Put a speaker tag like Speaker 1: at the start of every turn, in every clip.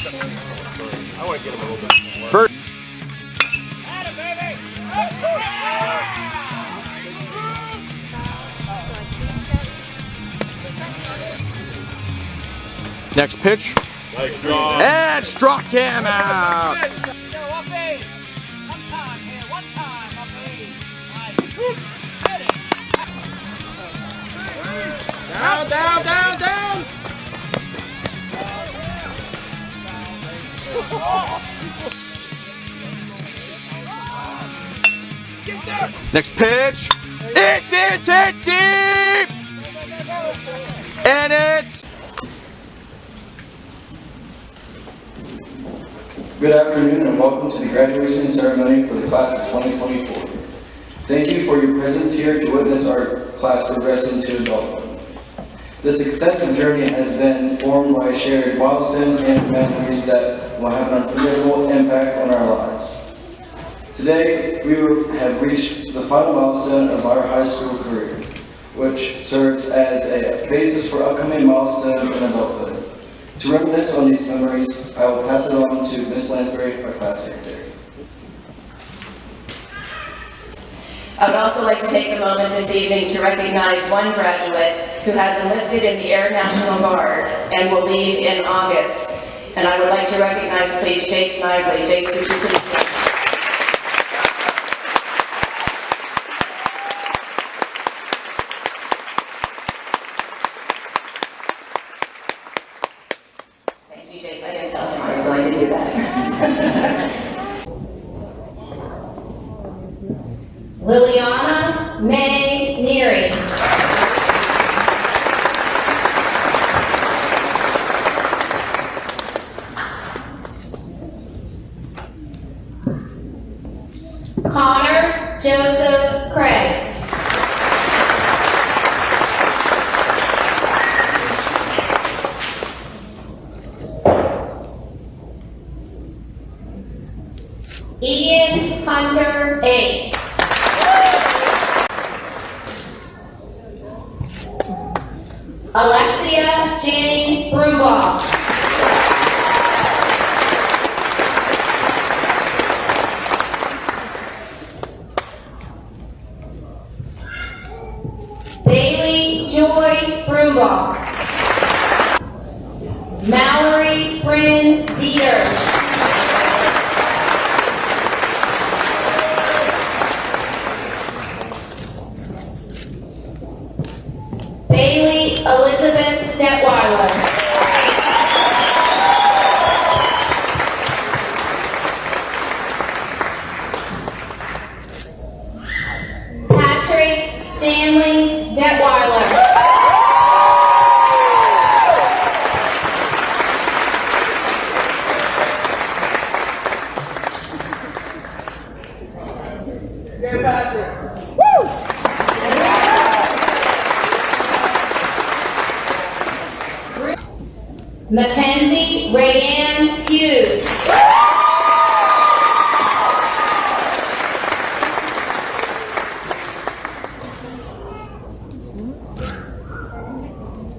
Speaker 1: I want to get him a little bit more.
Speaker 2: First. Next pitch.
Speaker 1: Nice draw.
Speaker 2: And struck him out.
Speaker 1: Down, down, down, down.
Speaker 2: Next pitch. It is hit deep. And it's.
Speaker 3: Good afternoon and welcome to the graduation ceremony for the class of 2024. Thank you for your presence here to witness our class progress into adulthood. This extensive journey has been formed by shared milestones and memories that will have an unforgettable impact on our lives. Today, we have reached the final milestone of our high school career, which serves as a basis for upcoming milestones in adulthood. To reminisce on these memories, I will pass it on to Ms. Lansbury, our class secretary.
Speaker 4: I would also like to take a moment this evening to recognize one graduate who has enlisted in the Air National Guard and will leave in August. And I would like to recognize, please, Jace Snively. Jace, would you please stand? Thank you, Jace. I didn't tell him I was going to do that.
Speaker 5: Liliana May Neary. Connor Joseph Craig. Ian Hunter A. Alexia Jane Broombaugh. Bailey Joy Broombaugh. Mallory Bryn Dieters. Bailey Elizabeth Detweiler. Patrick Stanley Detweiler. Mackenzie Rayanne Hughes.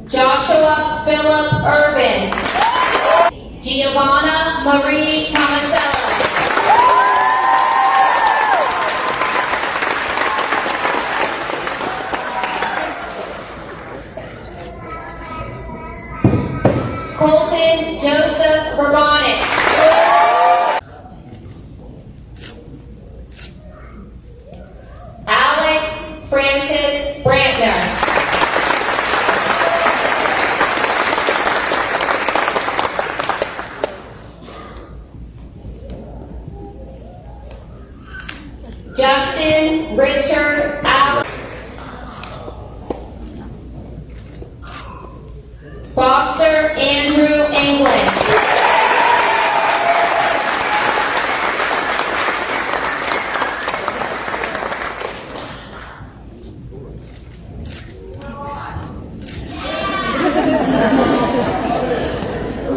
Speaker 5: Joshua Philip Urban. Giovanna Marie Tomasello. Colton Joseph Rabonis. Alex Francis Brantner. Justin Richard Allen. Foster Andrew England.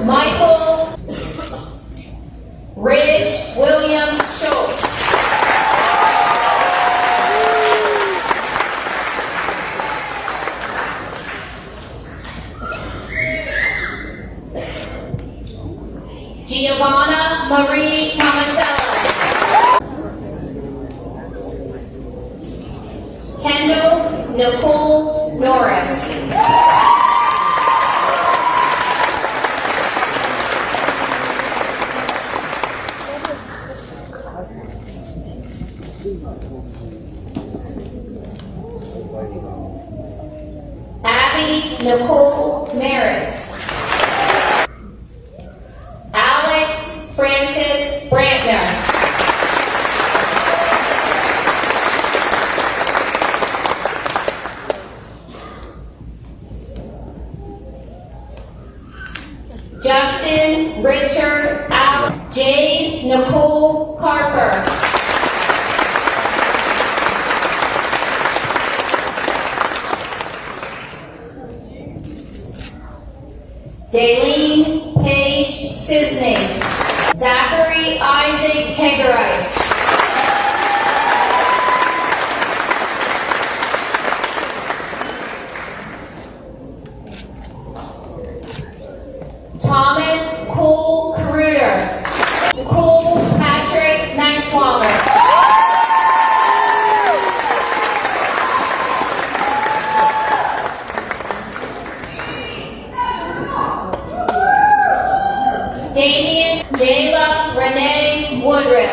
Speaker 5: Michael Ridge William Schultz. Giovanna Marie Tomasello. Kendall Nicole Norris. Abby Nicole Merritts. Alex Francis Brantner. Justin Richard Al. Jade Nicole Carper. Daleen Paige Sisney. Zachary Isaac Kegerice. Thomas Cole Caruter. Cole Patrick Nicewaller. Damian Jayla Renee Woodruff.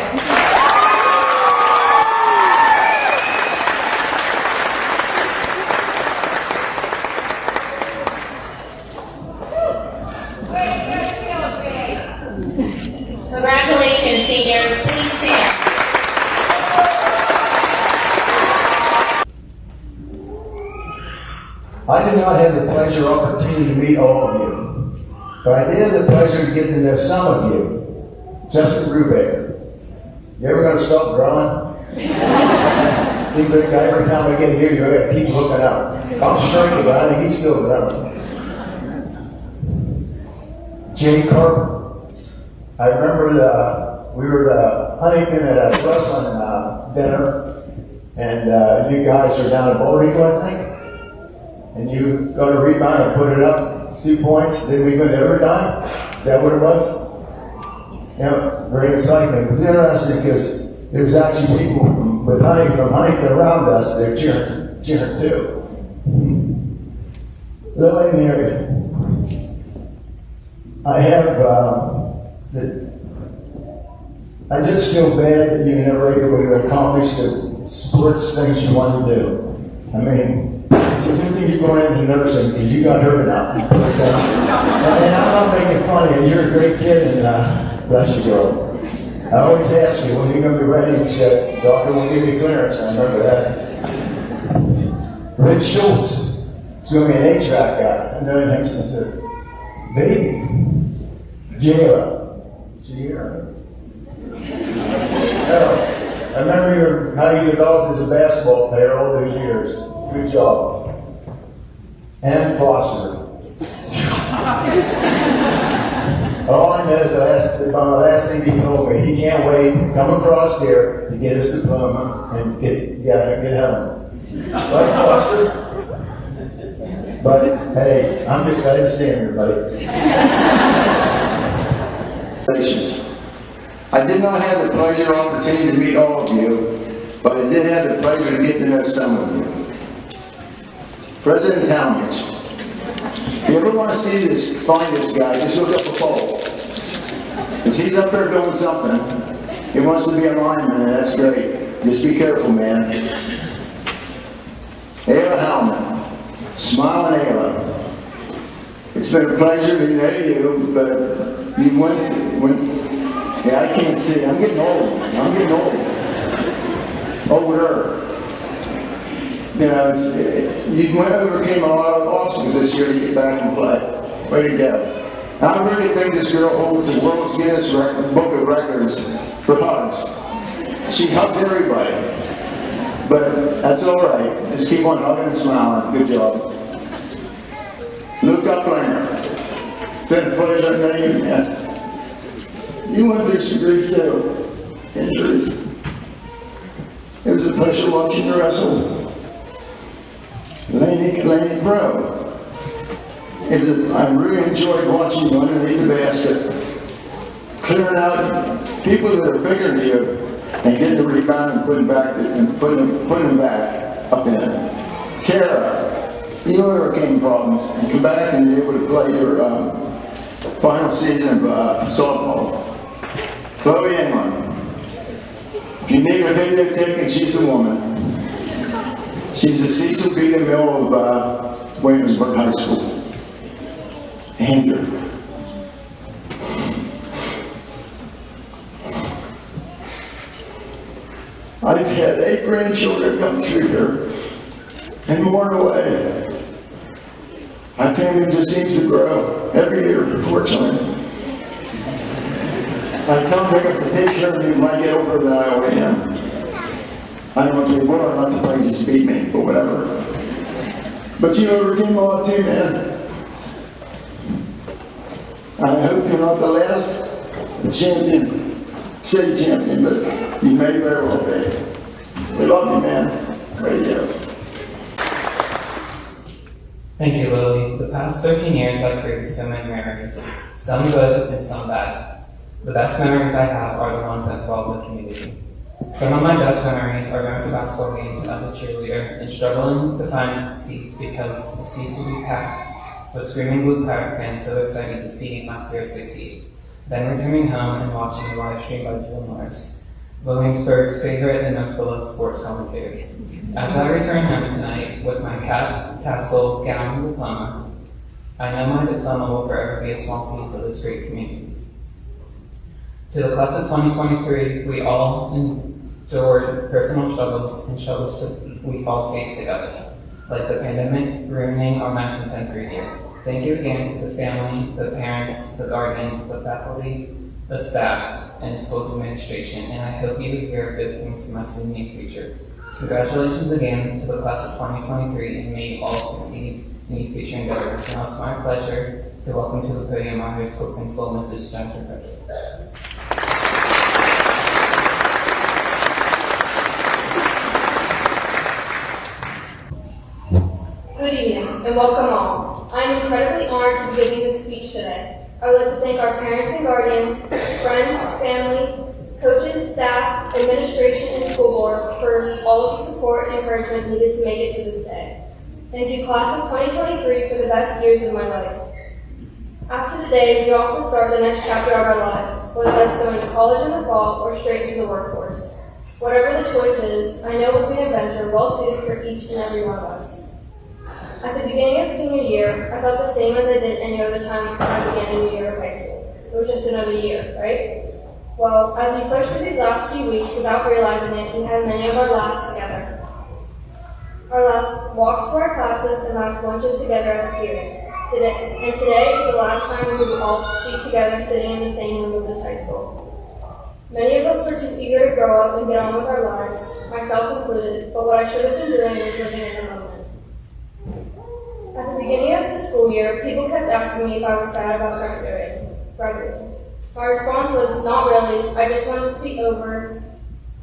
Speaker 5: Congratulations, seniors. Please stand.
Speaker 6: I did not have the pleasure or opportunity to meet all of you, but I did have the pleasure of getting to know some of you. Justin Brubaker. You ever gonna stop growing? Seems like every time I get here, you're gonna keep looking up. I'm shrinking, but I think he's still growing. Jay Carper. I remember we were at Huntington at a wrestling dinner, and you guys were down at Boulder Eagle, I think. And you got a rebound and put it up 2 points, then we went to overtime? Is that what it was? Yeah, very exciting. It was interesting because there was actually people from Huntington around us, they're cheering too. Lily Mary, I just feel bad that you were never able to accomplish the sports things you wanted to do. I mean, it's a good thing you're going into nursing because you got hurt now. And I'm not making fun of you. You're a great kid, and bless you, girl. I always ask you when you're going to be ready. You said, "Doctor will give you clearance." I remember that. Rich Schultz is going to be an HVAC guy. I know him since the baby. Jayla. Is she here? I remember how you developed as a basketball player all those years. Good job. And Foster. All I know is the last thing he told me, he can't wait to come across here to get his diploma and get home. Right, Foster? But hey, I'm just glad to see everybody.
Speaker 7: I did not have the pleasure or opportunity to meet all of you, but I did have the pleasure to get to know some of you. President Talmadge, if you ever want to see this, find this guy, just look up a poll. Because he's up there doing something. He wants to be a lineman, and that's great. Just be careful, man. Ayla Hallman, Smiling Ayla. It's been a pleasure to know you, but you went yeah, I can't see. I'm getting old. Older. You know, you overcame a lot of obstacles this year to get back and play. Way to go. I really think this girl holds the world's Guinness Book of Records for hugs. She hugs everybody. But that's all right. Just keep on hugging and smiling. Good job. Luke Uplinger. It's been a pleasure to know you, man. You went through some grief too. Injuries. It was a pleasure watching you wrestle. Laney Pro. I really enjoyed watching you underneath the basket. clearing out people that are bigger than you and getting the rebound and putting them back up in. Kara, you know there are game problems. You come back and you're able to play your final season of softball. Chloe England. If you need a video taken, she's the woman. She's the Cecil B. DeMille of Williamsburg High School. Andrew. I've had 8 grandchildren come through here, and more on the way. My family just seems to grow every year, unfortunately. I tell them they're going to take care of me when I get older than I already am. I don't know if they will or not, to probably just beat me, but whatever. But you overcame a lot too, man. I hope you're not the last champion, state champion, but you may very well be. We love you, man. Ready to go.
Speaker 8: Thank you, Lily. The past 13 years I've created so many memories, some good and some bad. The best memories I have are the ones that involve the community. Some of my best memories are going to basketball games as a cheerleader and struggling to find seats because the seats would be packed, with screaming Blue Pirate fans so excited to see my players succeed. Then returning home and watching the live stream by Jill Morris, Williamsburg's favorite and most beloved sports commentator. As I return home tonight with my cap, tassel, gown, and diploma, I know my diploma will forever be a small piece of this great community. To the class of 2023, we all endured personal struggles and struggles that we all face together, like the pandemic ruining our 9th and 10th grade year. Thank you again to the family, the parents, the guardians, the faculty, the staff, and the school's administration, and I hope you hear good things from us in the near future. Congratulations again to the class of 2023, and may you all succeed in your future endeavors. Now it's my pleasure to welcome to the podium our high school principal, Mrs. Jennifer Frederick.
Speaker 9: Good evening, and welcome all. I am incredibly honored to be giving this speech today. I would like to thank our parents and guardians, friends, family, coaches, staff, administration, and school board for all of the support and encouragement needed to make it to this day. Thank you, class of 2023, for the best years of my life. After today, we all will start the next chapter of our lives, whether that's going to college in the fall or straight into the workforce. Whatever the choice is, I know it will be an adventure well suited for each and every one of us. At the beginning of senior year, I felt the same as I did any other time I began a new year of high school. It was just another year, right? Well, as we pushed through these last few weeks without realizing it, we had many of our lasts together. Our last walks to our classes and last lunches together as peers. Today is the last time we would all be together sitting in the same room of this high school. Many of us were too eager to grow up and get on with our lives, myself included, but what I should have been doing was living in the moment. At the beginning of the school year, people kept asking me if I was sad about graduating. My response was, not really, I just wanted to be over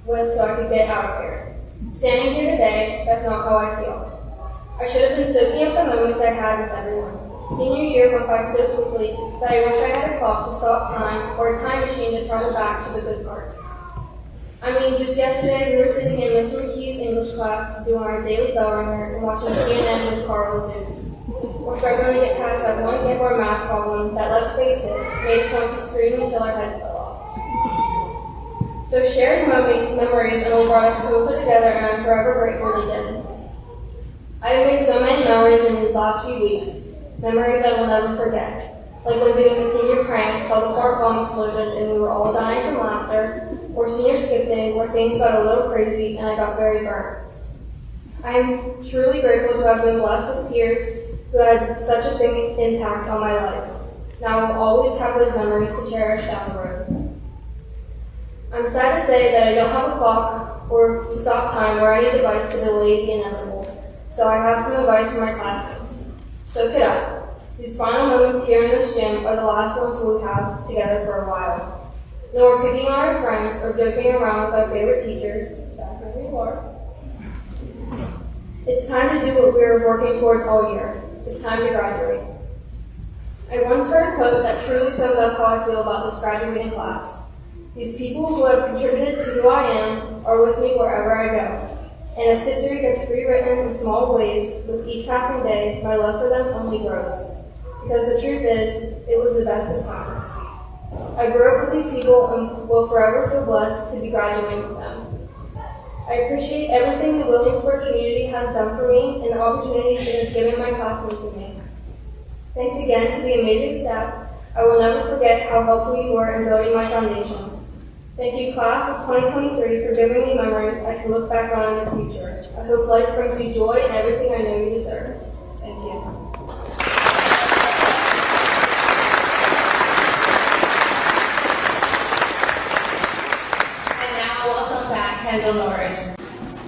Speaker 9: with so I could get out of here. Standing here today, that's not how I feel. I should have been soaking up the moments I had with everyone. Senior year went by so quickly that I wish I had a clock to stop time or a time machine to travel back to the good parts. I mean, just yesterday we were sitting in Mr. McKee's English class doing our daily bell ringer and watching CNN with Carl Zeus. We're struggling to get past that one Gabor math problem that, let's face it, made us want to scream until our heads fell off. Those shared memories only brought us closer together, and I'm forever grateful they did. I have made so many memories in these last few weeks, memories I will never forget. Like when doing the senior prank while the fart bomb exploded and we were all dying from laughter, or senior skip day where things got a little crazy and I got very burnt. I am truly grateful to have been blessed with peers who had such a big impact on my life. Now I will always have those memories to cherish down the road. I'm sad to say that I don't have a clock or to stop time or any device to delay the inevitable, so I have some advice for my classmates. Soak it up. These final moments here in this gym are the last ones we'll have together for a while. No more picking on our friends or joking around with our favorite teachers. Back where we were. It's time to do what we were working towards all year. It's time to graduate. I once heard a quote that truly sums up how I feel about this graduating class. These people who have contributed to who I am are with me wherever I go. And as history gets rewritten in small ways, with each passing day, my love for them only grows. Because the truth is, it was the best of times. I grew up with these people and will forever feel blessed to be graduating with them. I appreciate everything the Williamsburg community has done for me and the opportunities it has given my classmates and me. Thanks again to the amazing staff. I will never forget how helpful you were in building my foundation. Thank you, class of 2023, for giving me memories I can look back on in the future. I hope life brings you joy and everything I know you deserve. Thank you.
Speaker 5: And now welcome back, Kendall Norris.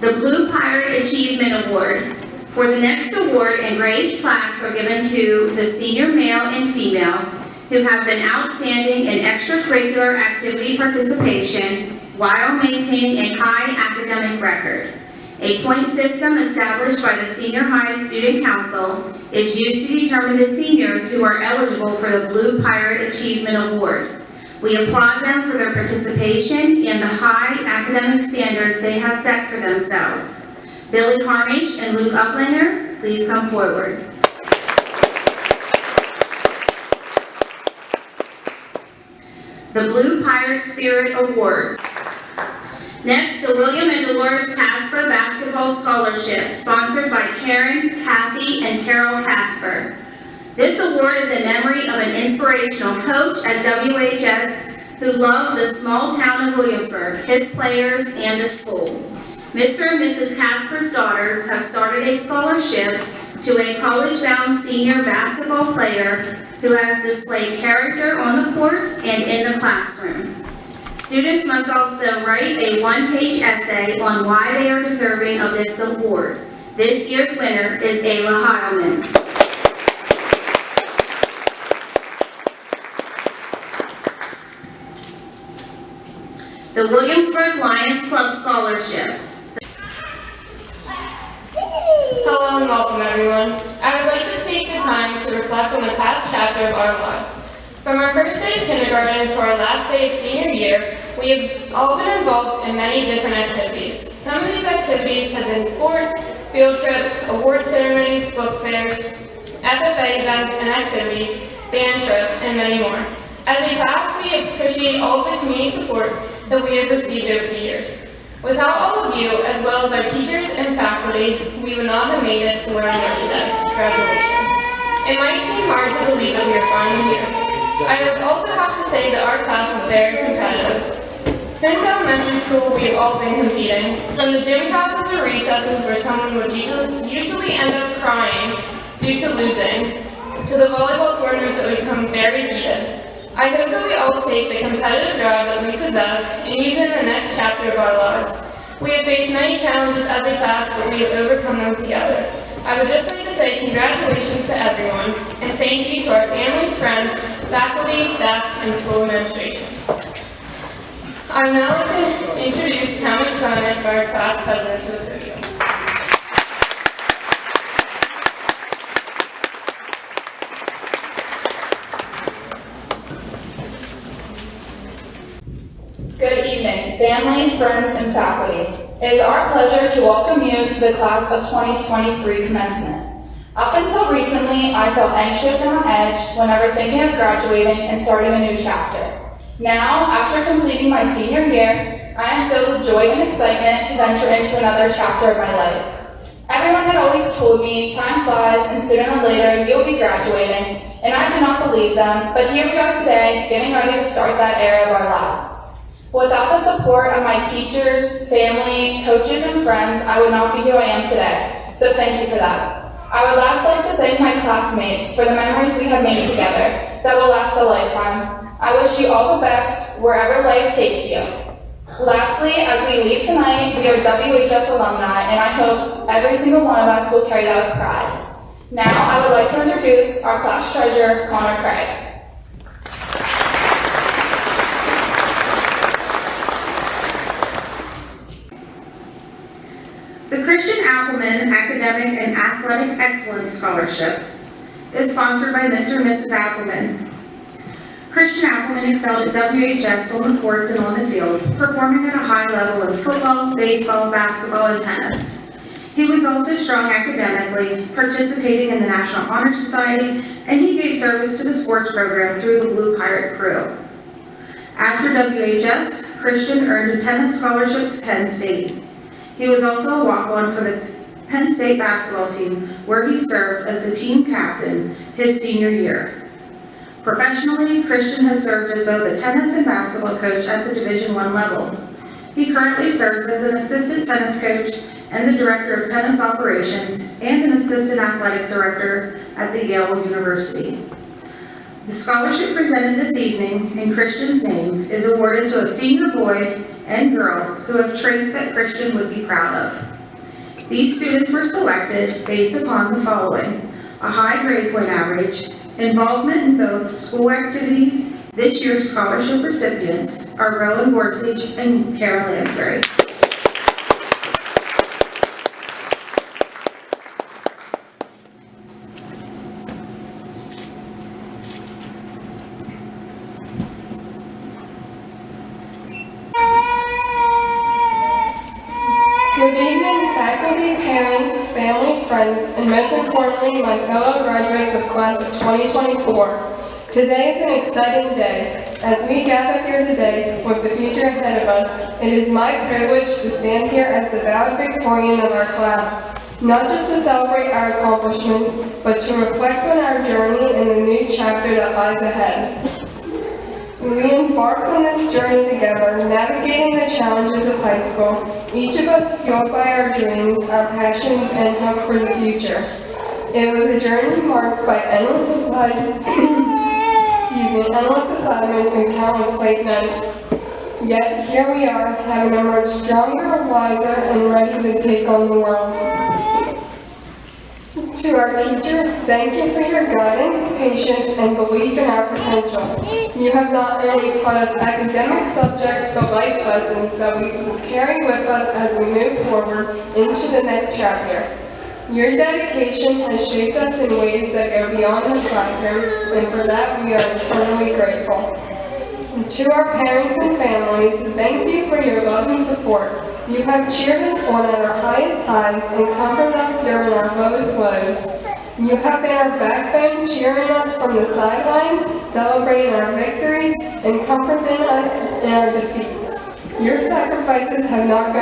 Speaker 5: The Blue Pirate Achievement Award. For the next award, engraved plaques are given to the senior male and female who have been outstanding in extracurricular activity participation while maintaining a high academic record. A point system established by the Senior High Student Council is used to determine the seniors who are eligible for the Blue Pirate Achievement Award. We applaud them for their participation and the high academic standards they have set for themselves. Billy Harnish and Luke Uplinger, please come forward. The Blue Pirate Spirit Awards. Next, the William and Dolores Casper Basketball Scholarship, sponsored by Karen, Kathy, and Carol Casper. This award is in memory of an inspirational coach at WHS who loved the small town of Williamsburg, his players, and the school. Mr. and Mrs. Casper's daughters have started a scholarship to a college-bound senior basketball player who has displayed character on the court and in the classroom. Students must also write a one-page essay on why they are deserving of this award. This year's winner is Ayla Heilman. The Williamsburg Lions Club Scholarship.
Speaker 9: Hello and welcome, everyone. I would like to take the time to reflect on the past chapter of our lives. From our first day of kindergarten to our last day of senior year, we have all been involved in many different activities. Some of these activities have been sports, field trips, award ceremonies, book fairs, FFA events and activities, band trips, and many more. As a class, we appreciate all of the community support that we have received over the years. Without all of you, as well as our teachers and faculty, we would not have made it to where we are today, graduation. It might seem hard to believe that we are finally here. I would also have to say that our class is very competitive. Since elementary school, we have all been competing. From the gym classes or recesses where someone would usually end up crying due to losing, to the volleyball tournaments that would become very heated. I hope that we all take the competitive drive that we possess and use it in the next chapter of our lives. We have faced many challenges as a class, but we have overcome them together. I would just like to say congratulations to everyone, and thank you to our families, friends, faculty, staff, and school administration. I would now like to introduce Tammy Conant, our class president, to the podium.
Speaker 10: Good evening, family, friends, and faculty. It is our pleasure to welcome you to the class of 2023 commencement. Up until recently, I felt anxious and on edge whenever thinking of graduating and starting a new chapter. Now, after completing my senior year, I am filled with joy and excitement to venture into another chapter of my life. Everyone had always told me time flies and sooner than later you'll be graduating, and I did not believe them, but here we are today, getting ready to start that era of our lives. Without the support of my teachers, family, coaches, and friends, I would not be who I am today, so thank you for that. I would last like to thank my classmates for the memories we have made together that will last a lifetime. I wish you all the best wherever life takes you. Lastly, as we leave tonight, we are WHS alumni, and I hope every single one of us will carry that with pride. Now, I would like to introduce our class treasurer, Connor Craig.
Speaker 5: The Christian Appleman Academic and Athletic Excellence Scholarship. is sponsored by Mr. and Mrs. Appleman. Christian Appleman excelled at WHS on the courts and on the field, performing at a high level in football, baseball, basketball, and tennis. He was also strong academically, participating in the National Honor Society, and he gave service to the sports program through the Blue Pirate crew. After WHS, Christian earned a tennis scholarship to Penn State. He was also a walk-on for the Penn State basketball team, where he served as the team captain his senior year. Professionally, Christian has served as both a tennis and basketball coach at the Division I level. He currently serves as an assistant tennis coach and the director of tennis operations and an assistant athletic director at the Yale University. The scholarship presented this evening in Christian's name is awarded to a senior boy and girl who have traits that Christian would be proud of. These students were selected based upon the following: a high grade point average, involvement in both school activities. This year's scholarship recipients are Rowan Gorsuch and Kara Lansbury.
Speaker 11: Good evening, faculty, parents, family, friends, and most importantly, my fellow graduates of class of 2024. Today is an exciting day. As we gather here today with the future ahead of us, it is my privilege to stand here as the valedictorian of our class, not just to celebrate our accomplishments, but to reflect on our journey and the new chapter that lies ahead. We embarked on this journey together, navigating the challenges of high school, each of us fueled by our dreams, our passions, and hope for the future. It was a journey marked by endless assignments and countless late nights. Yet here we are, having emerged stronger, wiser, and ready to take on the world. To our teachers, thank you for your guidance, patience, and belief in our potential. You have not only taught us academic subjects, but life lessons that we will carry with us as we move forward into the next chapter. Your dedication has shaped us in ways that go beyond the classroom, and for that we are eternally grateful. To our parents and families, thank you for your love and support. You have cheered us on at our highest highs and comforted us during our lowest lows. You have been our backbone, cheering us from the sidelines, celebrating our victories, and comforting us in our defeats. Your sacrifices have not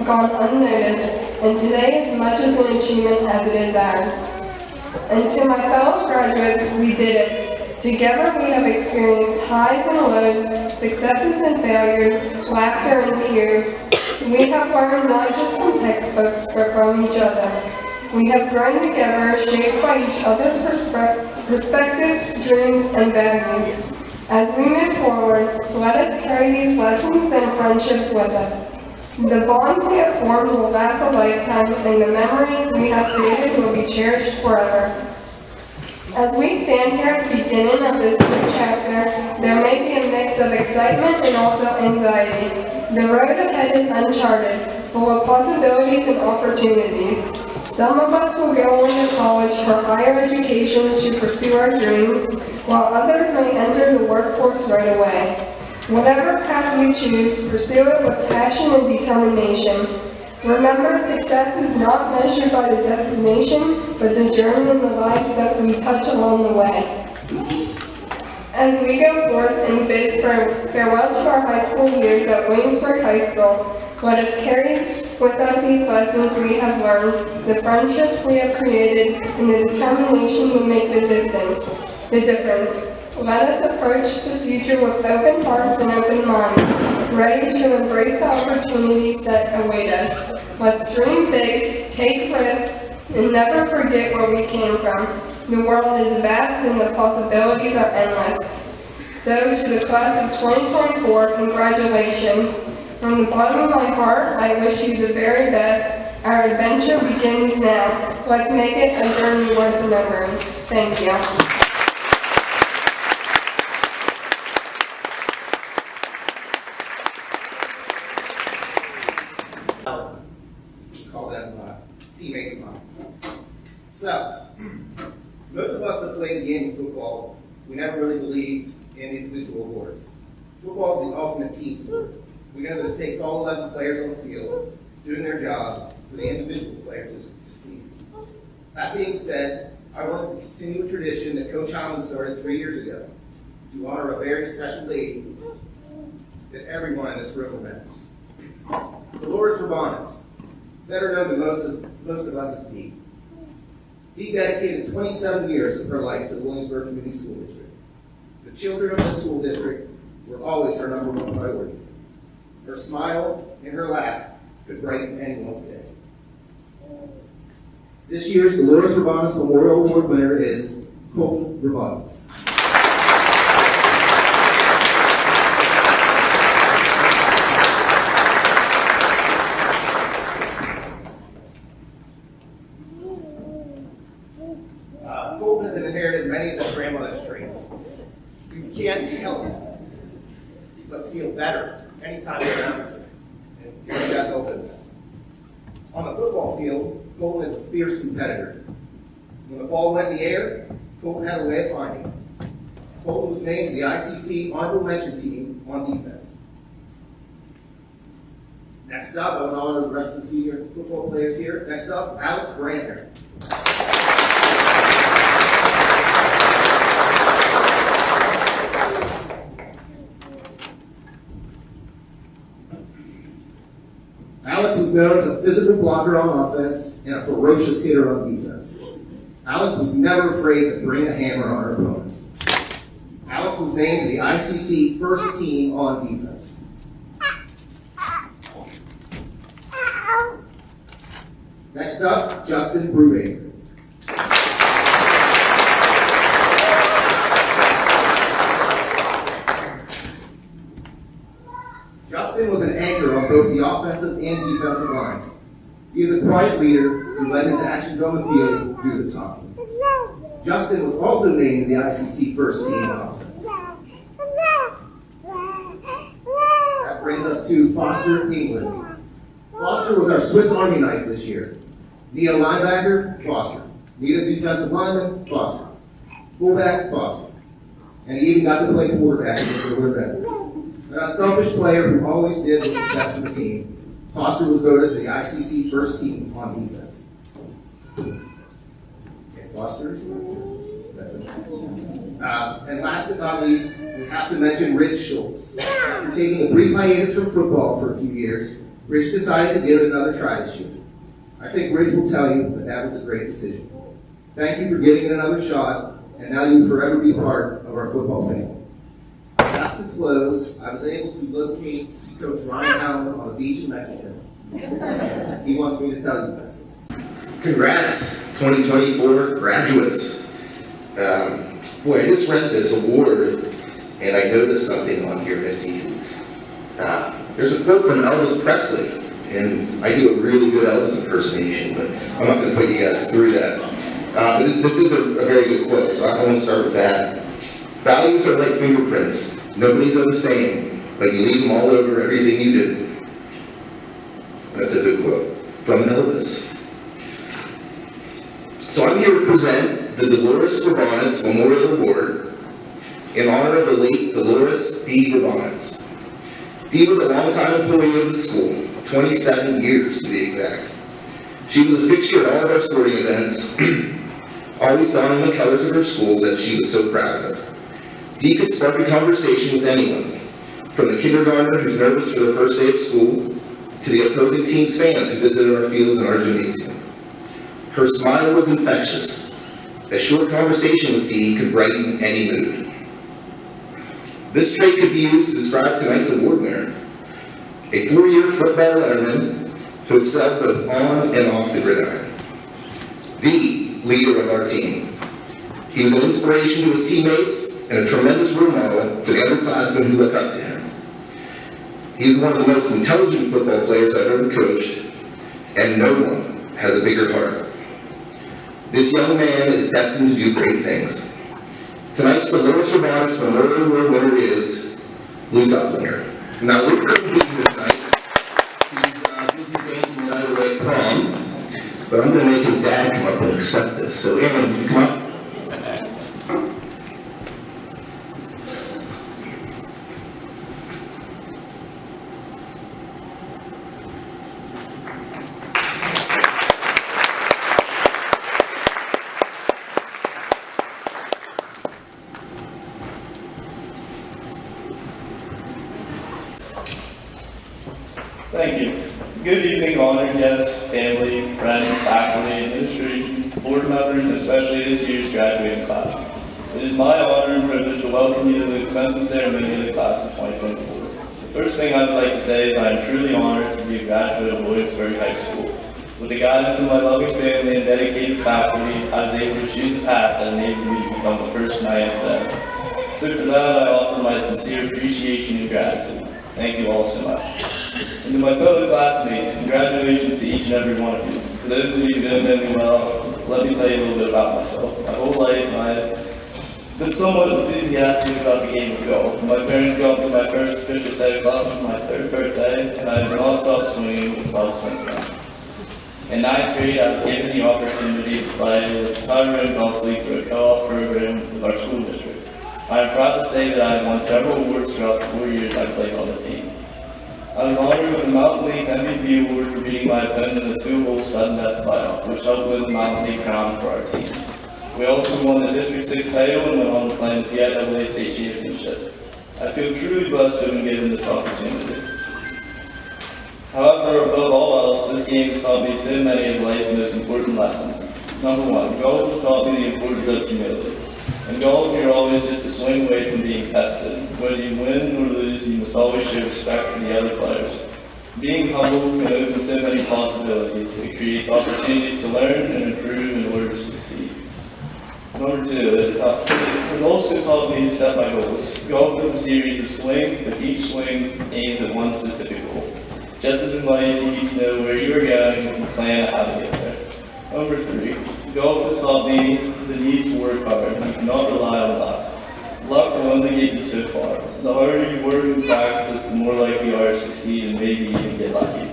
Speaker 11: gone unnoticed, and today is much as an achievement as it is ours. And to my fellow graduates, we did it. Together we have experienced highs and lows, successes and failures, laughter and tears. We have learned not just from textbooks, but from each other. We have grown together, shaped by each other's perspectives, dreams, and values. As we move forward, let us carry these lessons and friendships with us. The bonds we have formed will last a lifetime, and the memories we have created will be cherished forever. As we stand here at the beginning of this new chapter, there may be a mix of excitement and also anxiety. The road ahead is uncharted, full of possibilities and opportunities. Some of us will go on to college for higher education to pursue our dreams, while others may enter the workforce right away. Whatever path you choose, pursue it with passion and determination. Remember, success is not measured by the destination, but the journey and the lives that we touch along the way. As we go forth and bid farewell to our high school years at Williamsburg High School, let us carry with us these lessons we have learned, the friendships we have created, and the determination to make the difference. Let us approach the future with open hearts and open minds, ready to embrace the opportunities that await us. Let's dream big, take risks, and never forget where we came from. The world is vast and the possibilities are endless. So to the class of 2024, congratulations. From the bottom of my heart, I wish you the very best. Our adventure begins now. Let's make it a journey worth remembering. Thank you.
Speaker 12: Call them teammates of mine. So, most of us that we never really believed in individual awards. Football is the ultimate team sport. We know that it takes all 11 players on the field doing their job for the individual players to succeed. That being said, I wanted to continue a tradition that Coach Holland started 3 years ago to honor a very special lady that everyone in this room remembers. Dolores Rabanez, better known to most of us as Dee. Dee dedicated 27 years of her life to the Williamsburg Community School District. The children of the school district were always her number one priority. Her smile and her laugh could brighten anyone's day. This year's Dolores Rabanez Memorial Award winner is Colton Rabanez. Colton has inherited many of his grandmother's traits. You can't help but feel better anytime you're around her. And here you guys open. On the football field, Colton is a fierce competitor. When the ball went in the air, Colton had a way of finding it. Colton was named to the ICC Honorable Mention Team on defense. Next up, I want to honor the rest of the senior football players here. Next up, Alex Brandner. Alex was known as a physical blocker on offense and a ferocious hitter on defense. Alex was never afraid to bring a hammer on her opponents. Alex was named to the ICC first team on defense. Next up, Justin Brubaker. Justin was an anchor on both the offensive and defensive lines. He is a quiet leader who let his actions on the field do the talking. Justin was also named the ICC first team on offense. That brings us to Foster England. Foster was our Swiss Army knife this year. Need a linebacker? Foster. Need a defensive lineman? Foster. Fullback? Foster. And he even got to play quarterback against the Linebacker. An unselfish player who always did what was best for the team, Foster was voted to the ICC first team on defense. Okay, Foster? That's it. And last but not least, we have to mention Rich Schultz. After taking a brief hiatus from football for a few years, Rich decided to give it another try this year. I think Rich will tell you that that was a great decision. Thank you for giving it another shot, and now you will forever be part of our football family. After close, I was able to locate Coach Ryan Allen on a beach in Mexico. He wants me to tell you this.
Speaker 13: Congrats, 2024 graduates. Boy, I just read this award, and I noticed something on here, Missy. There's a quote from Elvis Presley, and I do a really good Elvis impersonation, but I'm not going to put you guys through that. But this is a very good quote, so I want to start with that. Values are like fingerprints. Nobody's are the same, but you leave them all over everything you do. That's a good quote from Elvis. So I'm here to present the Dolores Rabanez Memorial Award in honor of the late Dolores D. Rabanez. Dee was a longtime employee of the school, 27 years to be exact. She was a fixture at all of our sporting events, always donning the colors of her school that she was so proud of. Dee could spark a conversation with anyone, from the kindergartner who's nervous for their first day at school, to the opposing team's fans who visited our fields and our gymnasium. Her smile was infectious. A short conversation with Dee could brighten any mood. This trait could be used to describe tonight's award winner, a 4-year football letterman who excelled both on and off the gridiron. The leader of our team. He was an inspiration to his teammates and a tremendous role model for the underclassmen who look up to him. He's one of the most intelligent football players I've ever coached, and no one has a bigger heart. This young man is destined to do great things. Tonight's Dolores Rabanez Memorial Award winner is Luke Uplinger. Now, Luke couldn't be here tonight. He's busy dancing the night away at prom, but I'm going to make his dad come up and accept this. So, Aaron, you come up.
Speaker 14: Thank you. Good evening, honored guests, family, friends, faculty, administration, board members, and especially this year's graduating class. It is my honor and privilege to welcome you to the commencement ceremony of the class of 2024. The first thing I'd like to say is I am truly honored to be a graduate of Williamsburg High School. With the guidance of my loving family and dedicated faculty, I was able to choose a path that enabled me to become the person I am today. So for that, I offer my sincere appreciation and gratitude. Thank you all so much. And to my fellow classmates, congratulations to each and every one of you. To those of you who don't know me well, let me tell you a little bit about myself. My whole life, I've been somewhat enthusiastic about the game of golf. My parents got me my first official set of clubs for my 3rd birthday, and I've non-stop swinging with clubs since then. In 9th grade, I was given the opportunity to play with the Tyrone Golf League for a co-op program with our school district. I am proud to say that I have won several awards throughout the 4 years I played on the team. I was honored with the Mountain League's MVP award for beating my opponent in a 2-hole sudden death playoff, which helped win the Mountain League crown for our team. We also won the District 6 title and went on to play in the PIAA State Championship. I feel truly blessed to have been given this opportunity. However, above all else, this game has taught me so many of life's most important lessons. Number 1, golf has taught me the importance of humility. In golf, you're always just a swing away from being tested. Whether you win or lose, you must always show respect for the other players. Being humble can open so many possibilities. It creates opportunities to learn and improve in order to succeed. Number 2, it has also taught me to set my goals. Golf is a series of swings, but each swing aims at one specific goal. Just as in life, you need to know where you are going and plan how to get there. Number 3, golf has taught me the need to work hard. You cannot rely on luck. Luck will only get you so far. The harder you work and practice, the more likely you are to succeed and maybe even get lucky.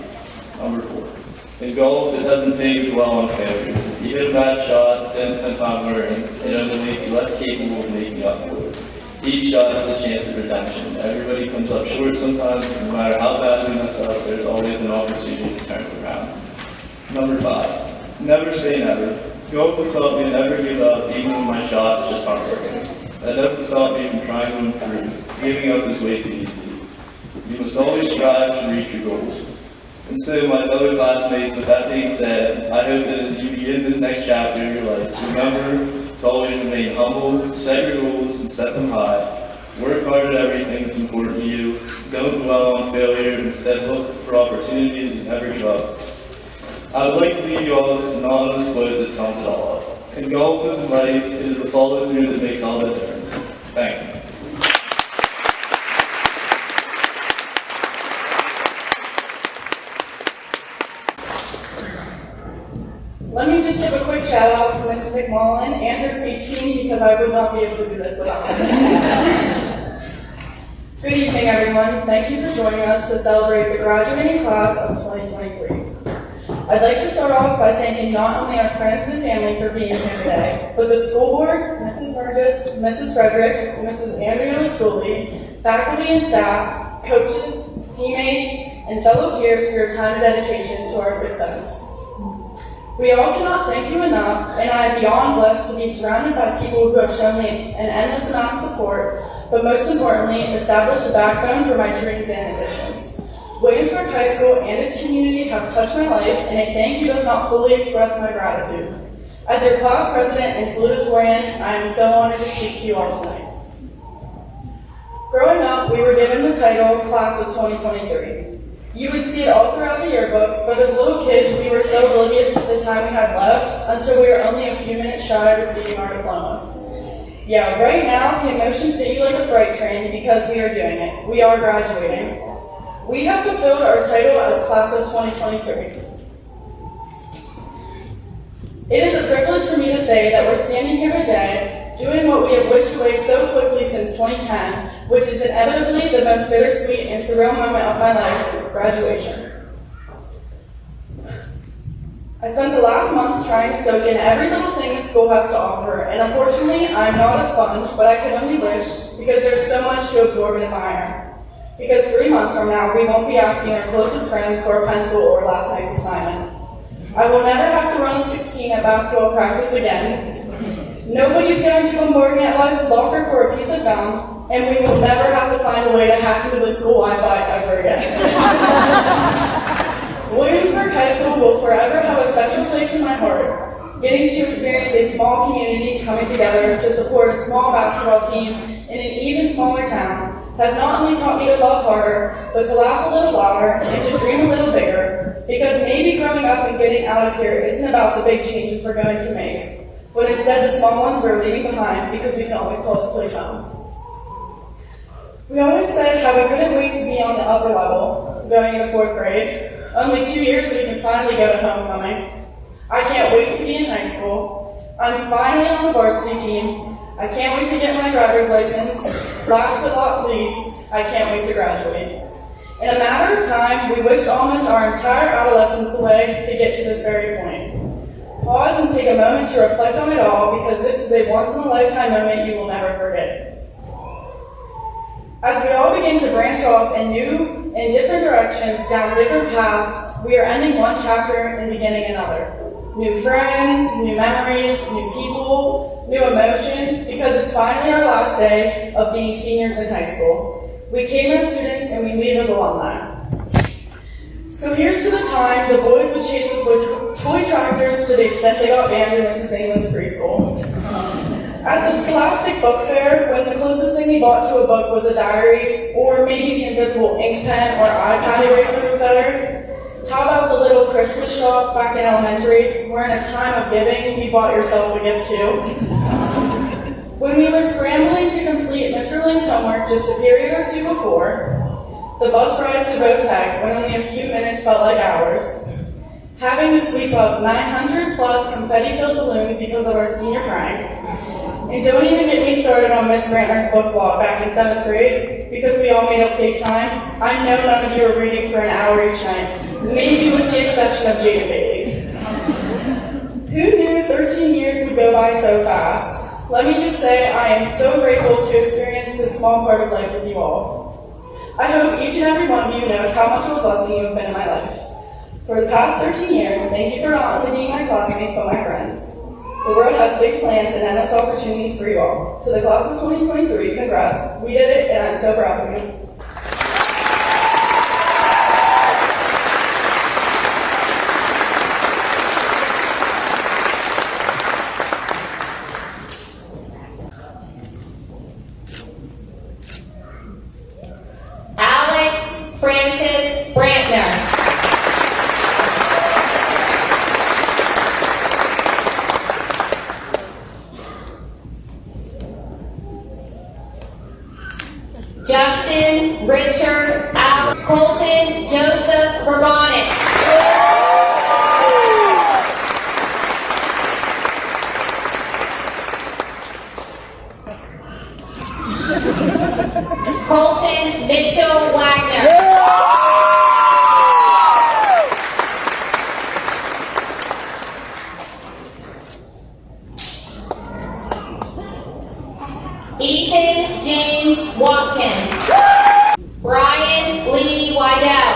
Speaker 14: Number 4, in golf, it doesn't pay to dwell on failures. If you hit a bad shot, don't spend time worrying. It only makes you less capable of making up for it. Each shot has a chance of redemption. Everybody comes up short sometimes, but no matter how bad we mess up, there's always an opportunity to turn it around. Number 5, never say never. Golf has taught me to never give up, even when my shots just aren't working. That doesn't stop me from trying to improve. Giving up is way too easy. You must always strive to reach your goals. And so, my fellow classmates, with that being said, I hope that as you begin this next chapter of your life, remember to always remain humble, set your goals, and set them high. Work hard at everything that's important to you. Don't dwell on failure, instead look for opportunities and never give up. I would like to leave you all with this anonymous quote that sums it all up. In golf as in life, it is the follow-through that makes all the difference. Thank you.
Speaker 10: Let me just give a quick shout out to Mrs. McMullen and her speech team because I would not be able to do this without them. Good evening, everyone. Thank you for joining us to celebrate the graduating class of 2023. I'd like to start off by thanking not only our friends and family for being here today, but the school board, Mrs. Burgess, Mrs. Frederick, Mrs. Andrea Lascoli, faculty and staff, coaches, teammates, and fellow peers for your time and dedication to our success. We all cannot thank you enough, and I am beyond blessed to be surrounded by people who have shown me an endless amount of support, but most importantly, established a backbone for my dreams and ambitions. Williamsburg High School and its community have touched my life, and a thank you does not fully express my gratitude. As your class president and salutatorian, I am so honored to speak to you all tonight. Growing up, we were given the title Class of 2023. You would see it all throughout the yearbooks, but as little kids, we were so oblivious to the time we had left until we were only a few minutes shy of receiving our diplomas. Yeah, right now, the emotions hit you like a freight train because we are doing it. We are graduating. We have fulfilled our title as Class of 2023. It is a privilege for me to say that we're standing here today doing what we have wished away so quickly since 2010, which is inevitably the most bittersweet and surreal moment of my life, graduation. I spent the last month trying to soak in every little thing the school has to offer, and unfortunately, I'm not a sponge, but I can only wish because there's so much to absorb and admire. Because 3 months from now, we won't be asking our closest friends for a pencil or last night's assignment. I will never have to run a 16 at basketball practice again. Nobody's going to bombard me at my locker for a piece of gum. and we will never have to find a way to hack into the school Wi-Fi ever again. Williamsburg High School will forever have a special place in my heart. Getting to experience a small community coming together to support a small basketball team in an even smaller town has not only taught me to love harder, but to laugh a little louder and to dream a little bigger, because maybe growing up and getting out of here isn't about the big changes we're going to make, but instead the small ones we're leaving behind because we can always call this place home. We always said how we couldn't wait to be on the upper level, going into 4th grade. Only 2 years so we can finally go to homecoming. I can't wait to be in high school. I'm finally on the varsity team. I can't wait to get my driver's license. Last but not least, I can't wait to graduate. In a matter of time, we wished almost our entire adolescence away to get to this very point. Pause and take a moment to reflect on it all, because this is a once-in-a-lifetime moment you will never forget. As we all begin to branch off in new and different directions down different paths, we are ending one chapter and beginning another. New friends, new memories, new people, new emotions, because it's finally our last day of being seniors in high school. We came as students and we leave as alumni. So here's to the time the boys would chase us with toy tractors to the extent they got banned in Mrs. England's preschool. At the Scholastic Book Fair, when the closest thing we bought to a book was a diary, or maybe the invisible ink pen or iPad eraser was better. How about the little Christmas shop back in elementary, where in a time of giving, you bought yourself a gift too? When we were scrambling to complete Mr. Lane's homework just a period or two before, the bus rides to Votech when only a few minutes felt like hours, having to sweep up 900 plus confetti-filled balloons because of our senior prank, and don't even get me started on Miss Brantner's book walk back in 7th grade, because we all made up cake time. I know none of you are reading for an hour each night, maybe with the exception of Jada Bailey. Who knew 13 years would go by so fast? Let me just say I am so grateful to experience this small part of life with you all. I hope each and every one of you knows how much of a blessing you have been in my life. For the past 13 years, thank you for not only being my classmates, but my friends. The world has big plans and endless opportunities for you all. To the class of 2023, congrats. We did it, and I'm so proud of you.
Speaker 4: Alex Francis Brantner. Justin Richard Colton Joseph Rabanix. Colton Mitchell Wagner. Ethan James Watkins. Brian Lee Wydell.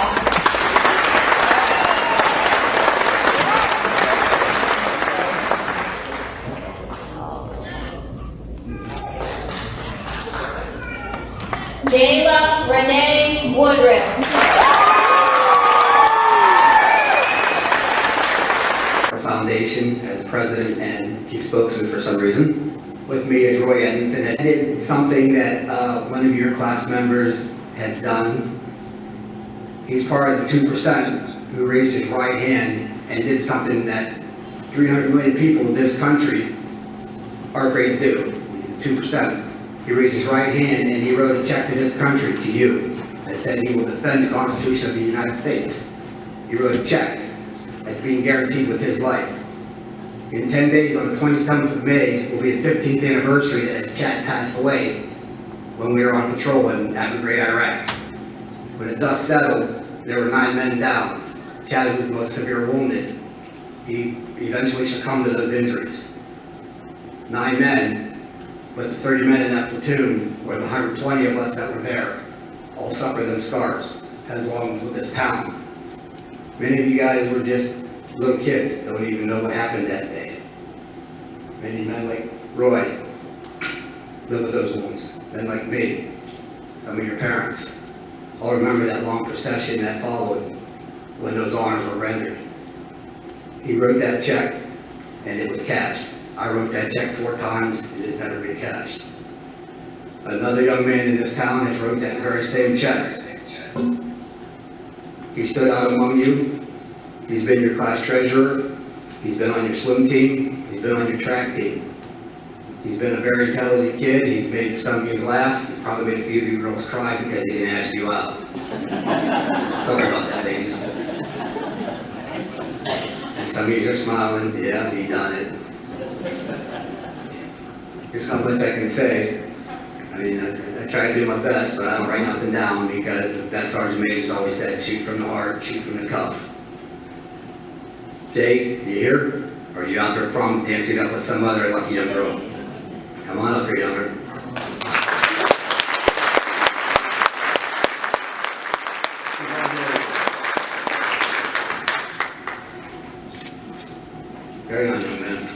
Speaker 4: Jayla Renee Woodruff.
Speaker 15: Our foundation as president and chief spokesman for some reason. With me is Roy Edmondson. I did something that one of your class members has done. He's part of the 2% who raised his right hand and did something that 300 million people in this country are afraid to do. He's the 2%. He raised his right hand and he wrote a check to this country, to you, that said he will defend the Constitution of the United States. He wrote a check that's being guaranteed with his life. In 10 days, on the 27th of May, will be the 15th anniversary that his Chad passed away when we were on patrol in Abu Ghraib, Iraq. When the dust settled, there were 9 men down. Chad was the most severe wounded. He eventually succumbed to those injuries. 9 men, but the 30 men in that platoon, or the 120 of us that were there, all suffered them scars, as long with this town. Many of you guys were just little kids, don't even know what happened that day. Many men like Roy live with those wounds. men like me, some of your parents, all remember that long procession that followed when those honors were rendered. He wrote that check, and it was cashed. I wrote that check 4 times, it has never been cashed. Another young man in this town has wrote that very same check. He stood out among you. He's been your class treasurer. He's been on your swim team. He's been on your track team. He's been a very intelligent kid. He's made some of you laugh. He's probably made a few of you girls cry because he didn't ask you out. Sorry about that, ladies. And some of you are smiling. Yeah, he done it. Here's how much I can say. I mean, I try to do my best, but I don't write nothing down because the best sergeant majors always said, shoot from the heart, shoot from the cuff. Jake, you here? Or are you out there prom dancing up with some other lucky young girl? Come on up here, younger. Very on, young man.